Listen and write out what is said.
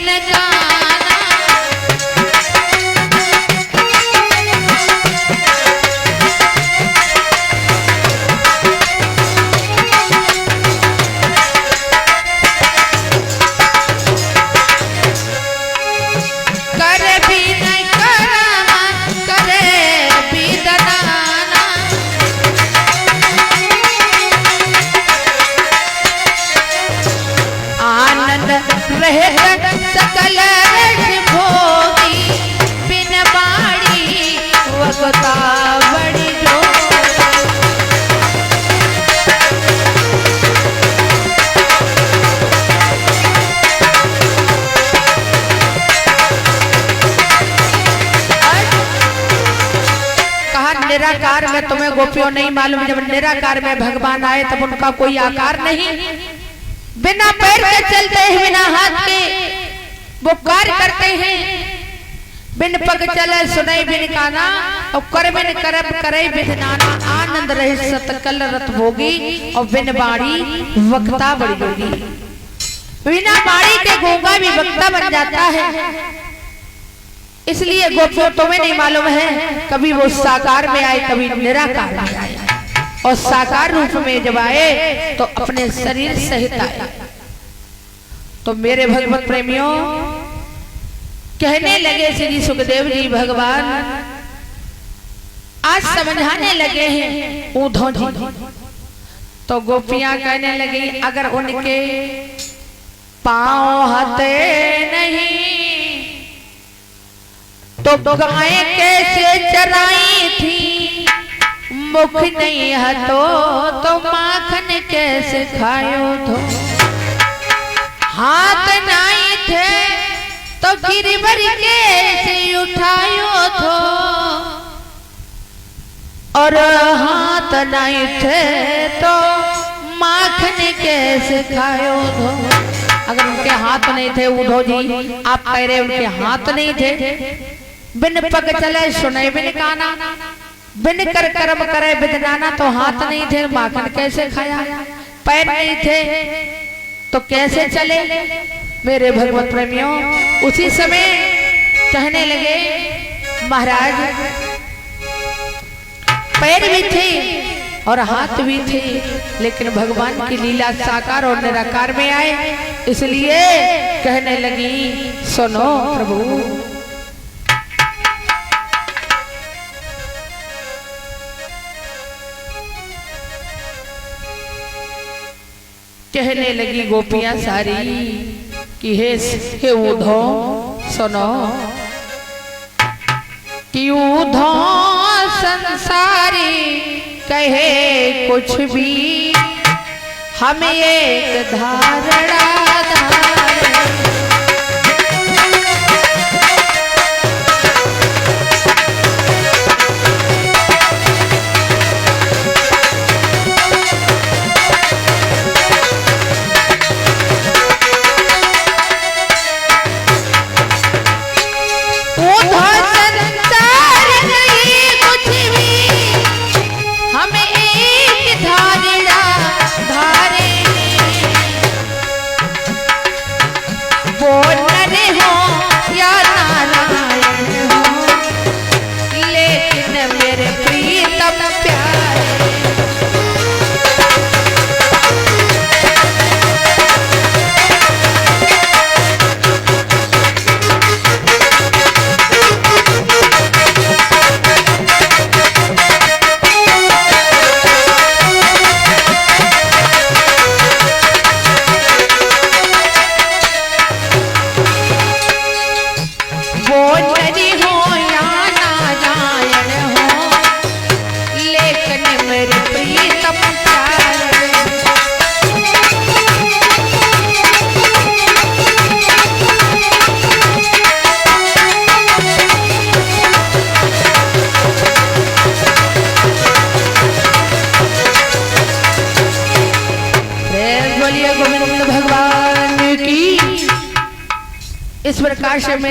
बिन गाना। करे भी नहीं करना, करे भी दनाना। आनंद रहत सकल रस भोगी, बिन बाड़ी वक्ता बड़ी जोगी। निराकार में तुम्हें गोपियों नहीं मालूम, जब निराकार में भगवान आए तब उनका कोई आकार नहीं, बिना पैर के चलते हैं, बिना हाथ के वो कार्य करते हैं। बिन पग चले सुने बिन गाना, और कर बिन करब करे बिन नाना। आनंद रहे सतकल रत भोगी, और बिन बाड़ी वक्ता बड़ी जोगी। बिना बाड़ी के गूंगा भी वक्ता बन जाता है। इसलिए गोपियों तुम्हें नहीं मालूम है, कभी वो साकार में आए, कभी निराकार में आए, और साकार रूप में जब आए तो अपने शरीर सहित आए। तो मेरे भगवत प्रेमियों, कहने लगे श्री सुखदेव जी भगवान आज समझाने लगे हैं उद्धव जी। तो गोपियां कहने लगी अगर उनके पांव हते नहीं तो गाय कैसे चराई थी, मुख नहीं हतो तो माखन कैसे खायो थो। हाथ नहीं थे तो गिरवर कैसे उठायो थो, और हाथ नहीं थे तो माखन कैसे खायो थो। अगर उनके हाथ नहीं थे उद्धव जी, आप कह रहे उनके हाथ नहीं थे। बिन पग चले सुने बिन गाना, बिन कर कर्म करे बिदनाना। तो हाथ नहीं थे, माखन कैसे खाया। पैर नहीं थे तो कैसे चले। मेरे भगवत प्रेमियों, उसी समय कहने लगे महाराज पैर भी थे और हाथ भी थे, लेकिन भगवान की लीला साकार और निराकार में आए। इसलिए कहने लगी सुनो प्रभु, कहने लगी गोपियां सारी कि हे उद्धव सुनो, कि उद्धव संसारी कहे कुछ भी, हम एक धारणा इस प्रकार से मैं